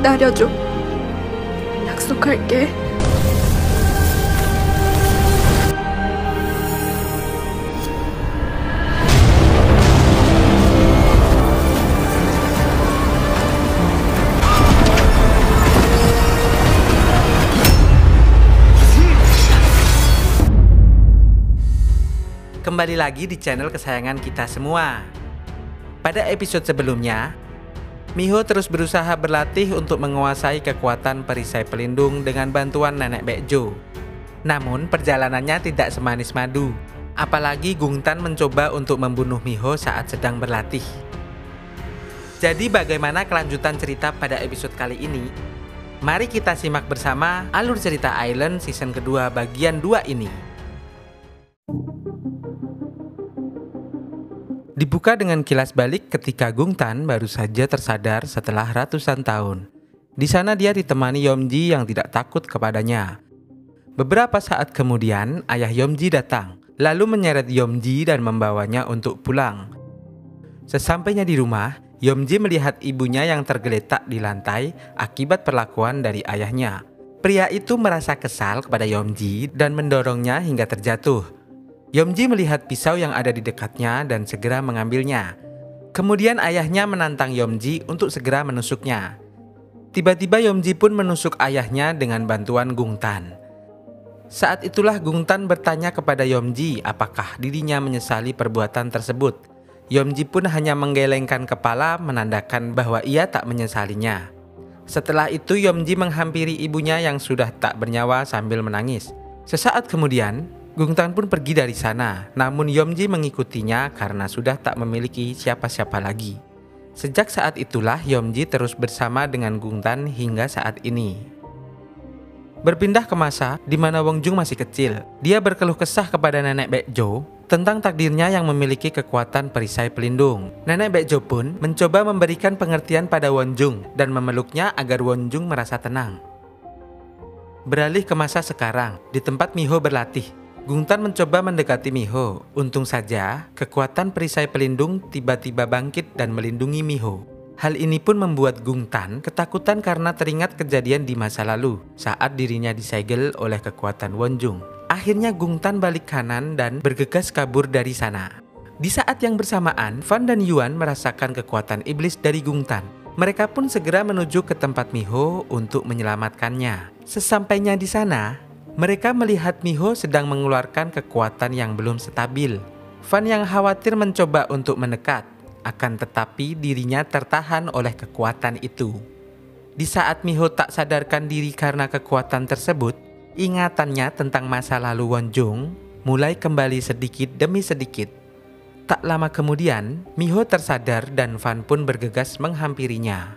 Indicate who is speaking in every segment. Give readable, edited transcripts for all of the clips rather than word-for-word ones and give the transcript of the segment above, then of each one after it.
Speaker 1: 기다려줘. 약속할게.
Speaker 2: Kembali lagi di channel kesayangan kita semua. Pada episode sebelumnya, Miho terus berusaha berlatih untuk menguasai kekuatan perisai pelindung dengan bantuan Nenek Baekjo. Namun perjalanannya tidak semanis madu. Apalagi Gungtan mencoba untuk membunuh Miho saat sedang berlatih. Jadi bagaimana kelanjutan cerita pada episode kali ini? Mari kita simak bersama alur cerita Island season kedua bagian 2 ini. Dibuka dengan kilas balik ketika Gungtan baru saja tersadar setelah ratusan tahun. Di sana dia ditemani Yeomji yang tidak takut kepadanya. Beberapa saat kemudian, ayah Yeomji datang, lalu menyeret Yeomji dan membawanya untuk pulang. Sesampainya di rumah, Yeomji melihat ibunya yang tergeletak di lantai akibat perlakuan dari ayahnya. Pria itu merasa kesal kepada Yeomji dan mendorongnya hingga terjatuh. Yeomji melihat pisau yang ada di dekatnya dan segera mengambilnya. Kemudian ayahnya menantang Yeomji untuk segera menusuknya. Tiba-tiba Yeomji pun menusuk ayahnya dengan bantuan Gungtan. Saat itulah Gungtan bertanya kepada Yeomji apakah dirinya menyesali perbuatan tersebut. Yeomji pun hanya menggelengkan kepala menandakan bahwa ia tak menyesalinya. Setelah itu Yeomji menghampiri ibunya yang sudah tak bernyawa sambil menangis. Sesaat kemudian, Gungtan pun pergi dari sana, namun Yeomji mengikutinya karena sudah tak memiliki siapa-siapa lagi. Sejak saat itulah Yeomji terus bersama dengan Gungtan hingga saat ini. Berpindah ke masa di mana Wonjung masih kecil, dia berkeluh kesah kepada Nenek Baekjo tentang takdirnya yang memiliki kekuatan perisai pelindung. Nenek Baekjo pun mencoba memberikan pengertian pada Wonjung dan memeluknya agar Wonjung merasa tenang. Beralih ke masa sekarang, di tempat Miho berlatih, Gungtan mencoba mendekati Miho. Untung saja, kekuatan perisai pelindung tiba-tiba bangkit dan melindungi Miho. Hal ini pun membuat Gungtan ketakutan karena teringat kejadian di masa lalu saat dirinya disegel oleh kekuatan Wonjung. Akhirnya Gungtan balik kanan dan bergegas kabur dari sana. Di saat yang bersamaan, Fan dan Yuan merasakan kekuatan iblis dari Gungtan. Mereka pun segera menuju ke tempat Miho untuk menyelamatkannya. Sesampainya di sana, mereka melihat Miho sedang mengeluarkan kekuatan yang belum stabil. Fan yang khawatir mencoba untuk mendekat, akan tetapi dirinya tertahan oleh kekuatan itu. Di saat Miho tak sadarkan diri karena kekuatan tersebut, ingatannya tentang masa lalu Wonjung mulai kembali sedikit demi sedikit. Tak lama kemudian, Miho tersadar dan Fan pun bergegas menghampirinya.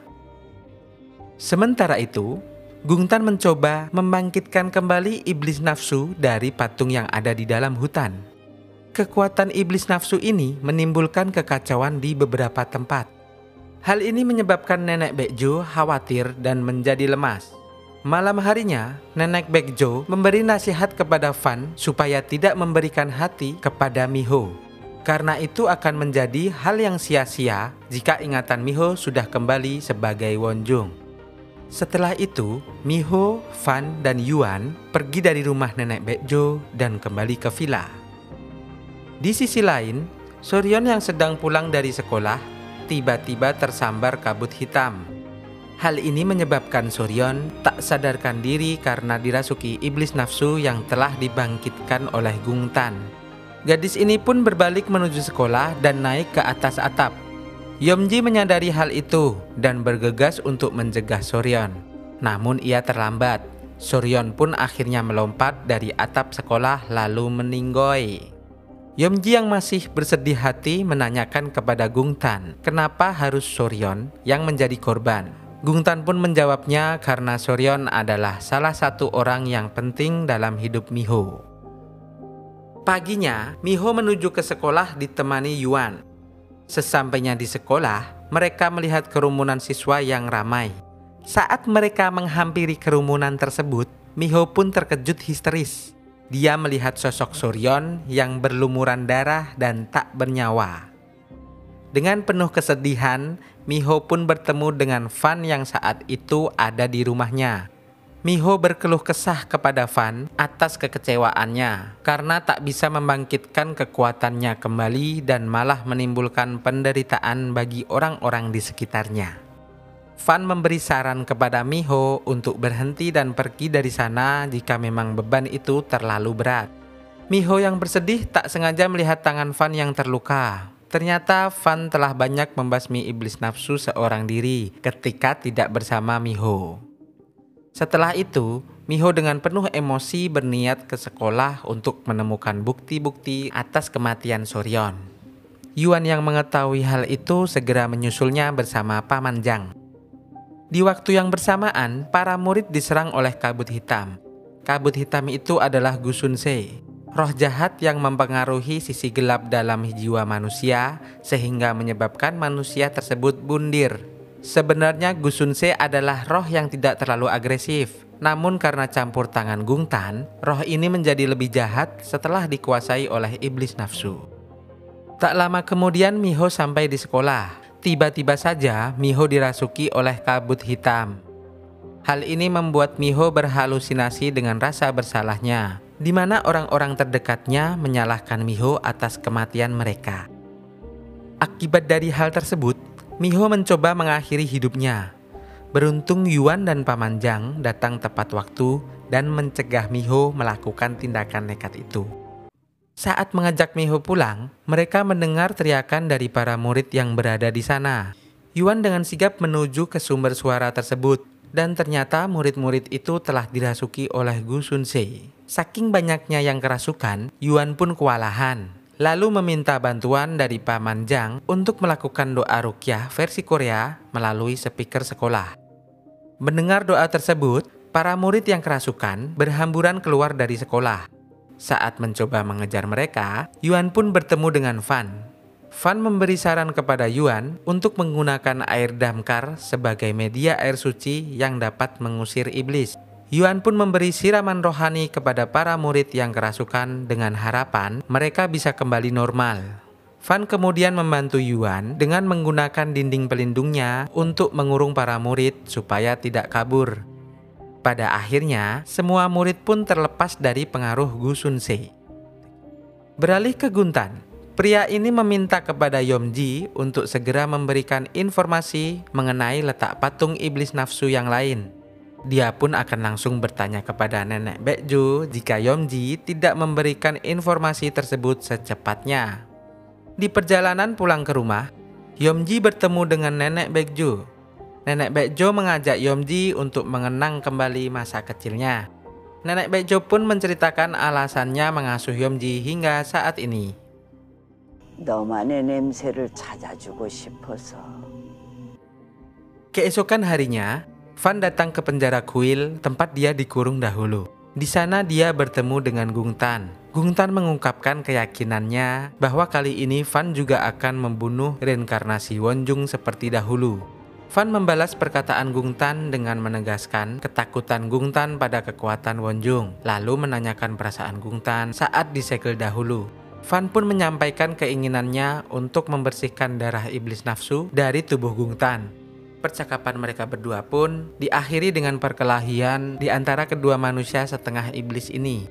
Speaker 2: Sementara itu, Gungtan mencoba membangkitkan kembali iblis nafsu dari patung yang ada di dalam hutan. Kekuatan iblis nafsu ini menimbulkan kekacauan di beberapa tempat. Hal ini menyebabkan Nenek Baekjo khawatir dan menjadi lemas. Malam harinya, Nenek Baekjo memberi nasihat kepada Fan supaya tidak memberikan hati kepada Miho. Karena itu akan menjadi hal yang sia-sia jika ingatan Miho sudah kembali sebagai Wonjung. Setelah itu, Miho, Fan, dan Yuan pergi dari rumah Nenek Baekjo dan kembali ke villa. Di sisi lain, Soryeon yang sedang pulang dari sekolah tiba-tiba tersambar kabut hitam. Hal ini menyebabkan Soryeon tak sadarkan diri karena dirasuki iblis nafsu yang telah dibangkitkan oleh Gungtan. Gadis ini pun berbalik menuju sekolah dan naik ke atas atap. Yeomji menyadari hal itu dan bergegas untuk mencegah Soryeon. Namun ia terlambat. Soryeon pun akhirnya melompat dari atap sekolah lalu meninggoy. Yeomji yang masih bersedih hati menanyakan kepada Gungtan kenapa harus Soryeon yang menjadi korban. Gungtan pun menjawabnya karena Soryeon adalah salah satu orang yang penting dalam hidup Miho. Paginya, Miho menuju ke sekolah ditemani Yuan. Sesampainya di sekolah, mereka melihat kerumunan siswa yang ramai. Saat mereka menghampiri kerumunan tersebut, Miho pun terkejut histeris. Dia melihat sosok Soryeon yang berlumuran darah dan tak bernyawa. Dengan penuh kesedihan, Miho pun bertemu dengan Fan yang saat itu ada di rumahnya. Miho berkeluh kesah kepada Fan atas kekecewaannya karena tak bisa membangkitkan kekuatannya kembali dan malah menimbulkan penderitaan bagi orang-orang di sekitarnya. Fan memberi saran kepada Miho untuk berhenti dan pergi dari sana jika memang beban itu terlalu berat. Miho yang bersedih tak sengaja melihat tangan Fan yang terluka. Ternyata Fan telah banyak membasmi iblis nafsu seorang diri ketika tidak bersama Miho. Setelah itu, Miho dengan penuh emosi berniat ke sekolah untuk menemukan bukti-bukti atas kematian Soryeon. Yuan yang mengetahui hal itu segera menyusulnya bersama Paman Jang. Di waktu yang bersamaan, para murid diserang oleh kabut hitam. Kabut hitam itu adalah Gusunse, roh jahat yang mempengaruhi sisi gelap dalam jiwa manusia sehingga menyebabkan manusia tersebut bundir. Sebenarnya Gusunse adalah roh yang tidak terlalu agresif, namun karena campur tangan Gungtan, roh ini menjadi lebih jahat setelah dikuasai oleh iblis nafsu. Tak lama kemudian Miho sampai di sekolah. Tiba-tiba saja Miho dirasuki oleh kabut hitam. Hal ini membuat Miho berhalusinasi dengan rasa bersalahnya, di mana orang-orang terdekatnya menyalahkan Miho atas kematian mereka. Akibat dari hal tersebut, Miho mencoba mengakhiri hidupnya. Beruntung Yuan dan Paman Jang datang tepat waktu dan mencegah Miho melakukan tindakan nekat itu. Saat mengajak Miho pulang, mereka mendengar teriakan dari para murid yang berada di sana. Yuan dengan sigap menuju ke sumber suara tersebut, dan ternyata murid-murid itu telah dirasuki oleh Gusunse. Saking banyaknya yang kerasukan, Yuan pun kewalahan. Lalu meminta bantuan dari Paman Jang untuk melakukan doa ruqyah versi Korea melalui speaker sekolah. Mendengar doa tersebut, para murid yang kerasukan berhamburan keluar dari sekolah. Saat mencoba mengejar mereka, Yuan pun bertemu dengan Fan. Fan memberi saran kepada Yuan untuk menggunakan air damkar sebagai media air suci yang dapat mengusir iblis. Yuan pun memberi siraman rohani kepada para murid yang kerasukan dengan harapan mereka bisa kembali normal. Fan kemudian membantu Yuan dengan menggunakan dinding pelindungnya untuk mengurung para murid supaya tidak kabur. Pada akhirnya, semua murid pun terlepas dari pengaruh Gusunse. Beralih ke Guntan, pria ini meminta kepada Yeomji untuk segera memberikan informasi mengenai letak patung iblis nafsu yang lain. Dia pun akan langsung bertanya kepada Nenek Baekju jika Yeomji tidak memberikan informasi tersebut secepatnya. Di perjalanan pulang ke rumah, Yeomji bertemu dengan Nenek Baekju. Nenek Baekju mengajak Yeomji untuk mengenang kembali masa kecilnya. Nenek Baekju pun menceritakan alasannya mengasuh Yeomji hingga saat ini.
Speaker 1: 너만의 냄새를 찾아주고 싶어서.
Speaker 2: Keesokan harinya, Fan datang ke penjara kuil tempat dia dikurung dahulu. Di sana dia bertemu dengan Gungtan. Gungtan mengungkapkan keyakinannya bahwa kali ini Fan juga akan membunuh reinkarnasi Wonjung seperti dahulu. Fan membalas perkataan Gungtan dengan menegaskan ketakutan Gungtan pada kekuatan Wonjung, lalu menanyakan perasaan Gungtan saat disegel dahulu. Fan pun menyampaikan keinginannya untuk membersihkan darah iblis nafsu dari tubuh Gungtan. Percakapan mereka berdua pun diakhiri dengan perkelahian di antara kedua manusia setengah iblis ini.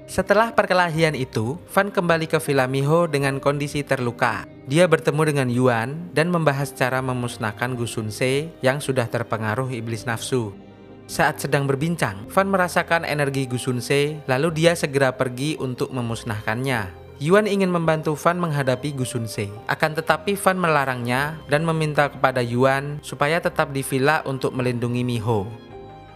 Speaker 2: Setelah perkelahian itu, Fan kembali ke Villa Miho dengan kondisi terluka. Dia bertemu dengan Yuan dan membahas cara memusnahkan Gusunse yang sudah terpengaruh iblis nafsu. Saat sedang berbincang, Fan merasakan energi Gusunse, lalu dia segera pergi untuk memusnahkannya. Yuan ingin membantu Fan menghadapi Gusunse, akan tetapi Fan melarangnya dan meminta kepada Yuan supaya tetap di villa untuk melindungi Miho.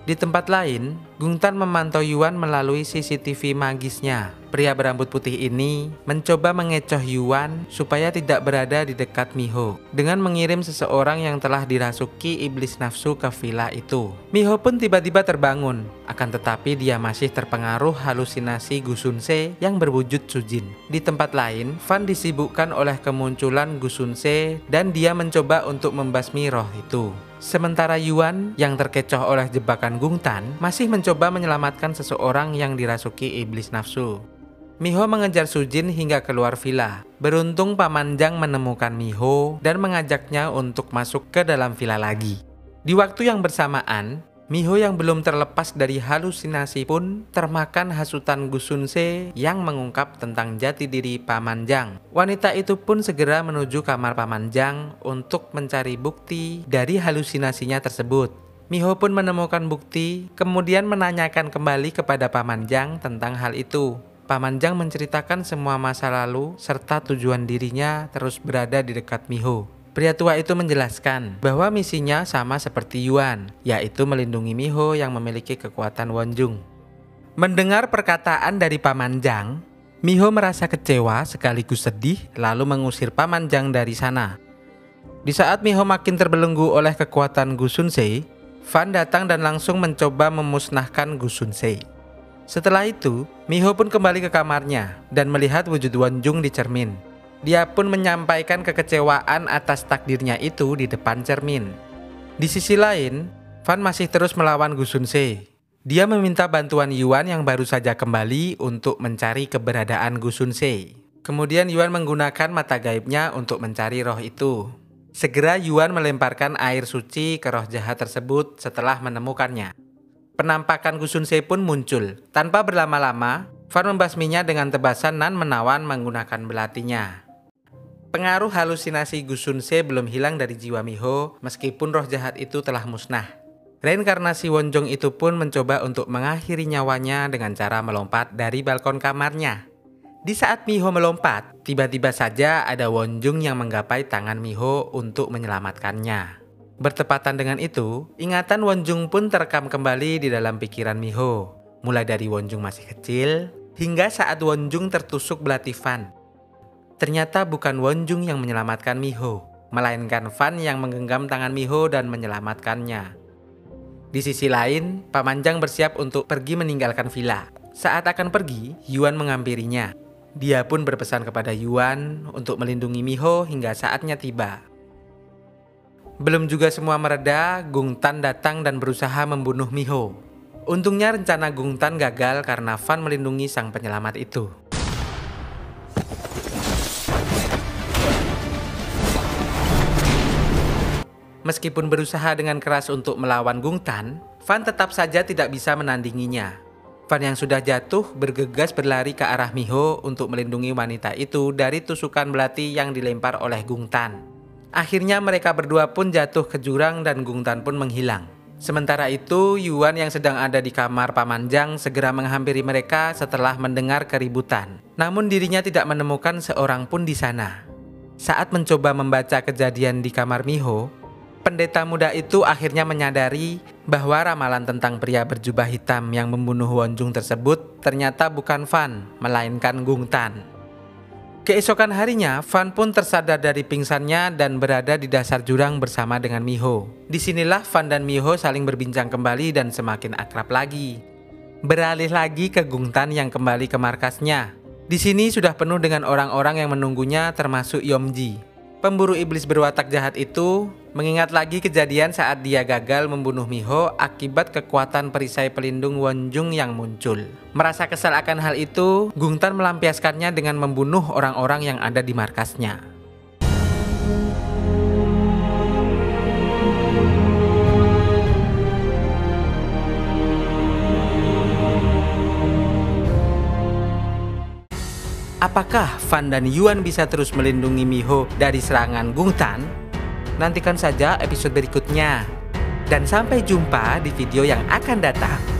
Speaker 2: Di tempat lain, Gungtan memantau Yuan melalui CCTV magisnya. Pria berambut putih ini mencoba mengecoh Yuan supaya tidak berada di dekat Miho dengan mengirim seseorang yang telah dirasuki iblis nafsu ke villa itu. Miho pun tiba-tiba terbangun, akan tetapi dia masih terpengaruh halusinasi Gusunse yang berwujud Sujin. Di tempat lain, Fan disibukkan oleh kemunculan Gusunse dan dia mencoba untuk membasmi roh itu. Sementara Yuan yang terkecoh oleh jebakan Gung Tan masih mencoba menyelamatkan seseorang yang dirasuki iblis nafsu. Miho mengejar Sujin hingga keluar villa. Beruntung Paman Jang menemukan Miho dan mengajaknya untuk masuk ke dalam villa lagi. Di waktu yang bersamaan, Miho yang belum terlepas dari halusinasi pun termakan hasutan Gu Sunse yang mengungkap tentang jati diri Paman Jang. Wanita itu pun segera menuju kamar Paman Jang untuk mencari bukti dari halusinasinya tersebut. Miho pun menemukan bukti, kemudian menanyakan kembali kepada Paman Jang tentang hal itu. Paman Jang menceritakan semua masa lalu serta tujuan dirinya terus berada di dekat Miho. Pria tua itu menjelaskan bahwa misinya sama seperti Yuan, yaitu melindungi Miho yang memiliki kekuatan Wonjung. Mendengar perkataan dari Paman Jang, Miho merasa kecewa sekaligus sedih lalu mengusir Paman Jang dari sana. Di saat Miho makin terbelenggu oleh kekuatan Gu Sunse, Fan datang dan langsung mencoba memusnahkan Gu Sunse. Setelah itu, Miho pun kembali ke kamarnya dan melihat wujud Wonjung di cermin. Dia pun menyampaikan kekecewaan atas takdirnya itu di depan cermin. Di sisi lain, Fan masih terus melawan Gu Sunse. Dia meminta bantuan Yuan yang baru saja kembali untuk mencari keberadaan Gu Sunse. Kemudian Yuan menggunakan mata gaibnya untuk mencari roh itu. Segera Yuan melemparkan air suci ke roh jahat tersebut setelah menemukannya. Penampakan Gu Sunse pun muncul. Tanpa berlama-lama, Fan membasminya dengan tebasan nan menawan menggunakan belatinya. Pengaruh halusinasi Gu Sunse belum hilang dari jiwa Miho meskipun roh jahat itu telah musnah. Reinkarnasi Wonjong itu pun mencoba untuk mengakhiri nyawanya dengan cara melompat dari balkon kamarnya. Di saat Miho melompat, tiba-tiba saja ada Wonjong yang menggapai tangan Miho untuk menyelamatkannya. Bertepatan dengan itu, ingatan Wonjong pun terekam kembali di dalam pikiran Miho. Mulai dari Wonjong masih kecil, hingga saat Wonjong tertusuk belati Fan. Ternyata bukan Wonjong yang menyelamatkan Miho, melainkan Fan yang menggenggam tangan Miho dan menyelamatkannya. Di sisi lain, Paman Jang bersiap untuk pergi meninggalkan villa. Saat akan pergi, Yuan menghampirinya. Dia pun berpesan kepada Yuan untuk melindungi Miho hingga saatnya tiba. Belum juga semua mereda, Gung Tan datang dan berusaha membunuh Miho. Untungnya rencana Gung Tan gagal karena Fan melindungi sang penyelamat itu. Meskipun berusaha dengan keras untuk melawan Gung Tan, Fan tetap saja tidak bisa menandinginya. Fan yang sudah jatuh bergegas berlari ke arah Miho untuk melindungi wanita itu dari tusukan belati yang dilempar oleh Gung Tan. Akhirnya mereka berdua pun jatuh ke jurang dan Gung Tan pun menghilang. Sementara itu, Yuan yang sedang ada di kamar Paman Jang segera menghampiri mereka setelah mendengar keributan. Namun dirinya tidak menemukan seorang pun di sana. Saat mencoba membaca kejadian di kamar Miho, pendeta muda itu akhirnya menyadari bahwa ramalan tentang pria berjubah hitam yang membunuh Wonjong tersebut ternyata bukan Fan, melainkan Gung Tan. Keesokan harinya, Fan pun tersadar dari pingsannya dan berada di dasar jurang bersama dengan Miho. Disinilah Fan dan Miho saling berbincang kembali dan semakin akrab lagi. Beralih lagi ke Gung Tan yang kembali ke markasnya. Di sini sudah penuh dengan orang-orang yang menunggunya termasuk Yomji. Pemburu iblis berwatak jahat itu mengingat lagi kejadian saat dia gagal membunuh Miho akibat kekuatan perisai pelindung Wonjong yang muncul. Merasa kesal akan hal itu, Gung Tan melampiaskannya dengan membunuh orang-orang yang ada di markasnya. Apakah Fan dan Yuan bisa terus melindungi Miho dari serangan Gung Tan? Nantikan saja episode berikutnya. Dan sampai jumpa di video yang akan datang.